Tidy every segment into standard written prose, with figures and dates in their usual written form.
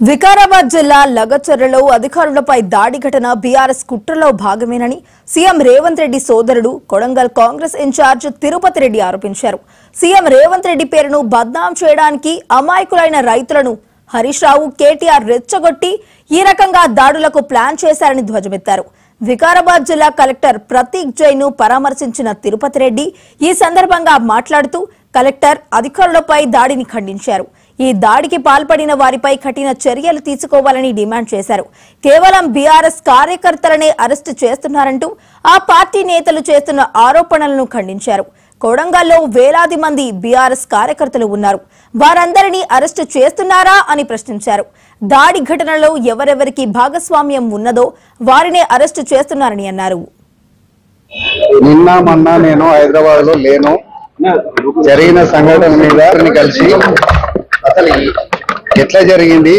వికారాబాద్ జిల్లా లగచర్లలో అధికారులపై దాడి ఘటన బీఆర్ఎస్ కుట్రలో భాగమేనని సీఎం రేవంత్ రెడ్డి సోదరుడు కొడంగల్ కాంగ్రెస్ ఇన్ఛార్జ్ తిరుపతి రెడ్డి ఆరోపించారు. సీఎం రేవంత్ రెడ్డి పేరును బద్నాం చేయడానికి అమాయకులైన రైతులను హరీష్ రావు, కేటీఆర్ రెచ్చగొట్టి ఈ రకంగా దాడులకు ప్లాన్ చేశారని ధ్వజమెత్తారు. వికారాబాద్ జిల్లా కలెక్టర్ ప్రతీక్ జైన్ ను పరామర్శించిన తిరుపతి రెడ్డి ఈ సందర్భంగా మాట్లాడుతూ కలెక్టర్ అధికారులపై దాడిని ఖండించారు. ఈ దాడికి పాల్పడిన వారిపై కఠిన చర్యలు తీసుకోవాలని డిమాండ్ చేశారు. కేవలం బీఆర్ఎస్ కార్యకర్తలనే అరెస్టు చేస్తున్నారంటూ ఆ పార్టీ నేతలు చేస్తున్న ఆరోపణలను ఖండించారు. కొడంగల్లో వేలాది మంది బీఆర్ఎస్ కార్యకర్తలు ఉన్నారు. వారందరినీ అరెస్టు చేస్తున్నారా అని ప్రశ్నించారు. దాడి ఘటనలో ఎవరెవరికి భాగస్వామ్యం ఉన్నదో వారినే అరెస్టు చేస్తున్నారని అన్నారు. నిన్న మొన్న నేను హైదరాబాద్ లో లేను. జరిగిన సంఘటన మీద కలిసి అసలు ఎట్లా జరిగింది,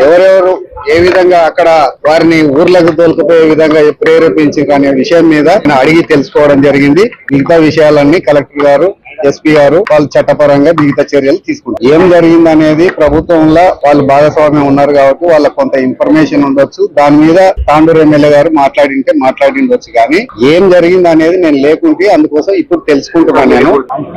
ఎవరెవరు ఏ విధంగా అక్కడ వారిని ఊర్లకు తోలుకుపోయే విధంగా ప్రేరేపించారు అనే విషయం మీద అడిగి తెలుసుకోవడం జరిగింది. మిగతా విషయాలన్నీ కలెక్టర్ గారు, ఎస్పీ గారు వాళ్ళు చట్టపరంగా మిగతా చర్యలు తీసుకుంటారు. ఏం జరిగింది అనేది ప్రభుత్వంలో వాళ్ళు భాగస్వామ్యం ఉన్నారు కాబట్టి వాళ్ళకి కొంత ఇన్ఫర్మేషన్ ఉండొచ్చు. దాని మీద తాండూరు ఎమ్మెల్యే గారు మాట్లాడిండొచ్చు. కానీ ఏం జరిగింది అనేది నేను లేకుంటే అందుకోసం ఇప్పుడు తెలుసుకుంటున్నాను. నేను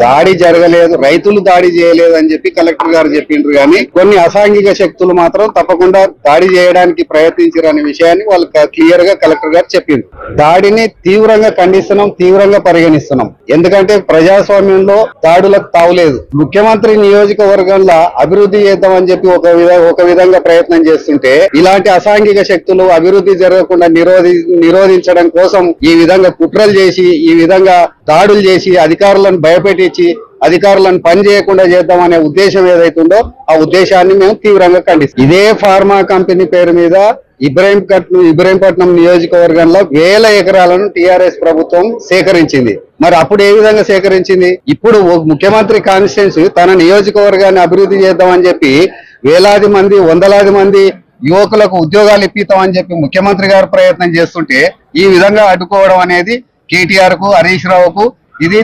దాడి జరగలేదు, రైతులు దాడి చేయలేదు అని చెప్పి కలెక్టర్ గారు చెప్పిండ్రు. కానీ కొన్ని అసాంఘిక శక్తులు మాత్రం తప్పకుండా దాడి చేయడానికి ప్రయత్నించారు అనే విషయాన్ని వాళ్ళు క్లియర్ గా కలెక్టర్ గారు చెప్పిండ్రు. దాడిని తీవ్రంగా ఖండిస్తున్నాం, తీవ్రంగా పరిగణిస్తున్నాం. ఎందుకంటే ప్రజాస్వామ్యంలో దాడులకు తావులేదు. ముఖ్యమంత్రి నియోజకవర్గంలో అభివృద్ధి చేద్దామని చెప్పి ఒక విధంగా ప్రయత్నం చేస్తుంటే ఇలాంటి అసాంఘిక శక్తులు అభివృద్ధి జరగకుండా నిరోధించడం కోసం ఈ విధంగా కుట్రలు చేసి, ఈ విధంగా దాడులు చేసి అధికారులను భయపెట్టించి అధికారులను పని చేయకుండా చేద్దామనే ఉద్దేశం ఏదైతుందో ఆ ఉద్దేశాన్ని మేము తీవ్రంగా ఖండిస్తాం. ఇదే ఫార్మా కంపెనీ పేరు మీద ఇబ్రహీంపట్నం నియోజకవర్గంలో 1000 ఎకరాలను టీఆర్ఎస్ ప్రభుత్వం సేకరించింది. మరి అప్పుడు ఏ విధంగా సేకరించింది? ఇప్పుడు ముఖ్యమంత్రి కాన్స్టిట్యున్సీ తన నియోజకవర్గాన్ని అభివృద్ధి చేద్దామని చెప్పి వేలాది మంది, వందలాది మంది యువకులకు ఉద్యోగాలు ఇప్పిస్తామని చెప్పి ముఖ్యమంత్రి గారు ప్రయత్నం చేస్తుంటే ఈ విధంగా అడ్డుకోవడం అనేది కేటీఆర్ కు, హరీష్ రావుకు ఇది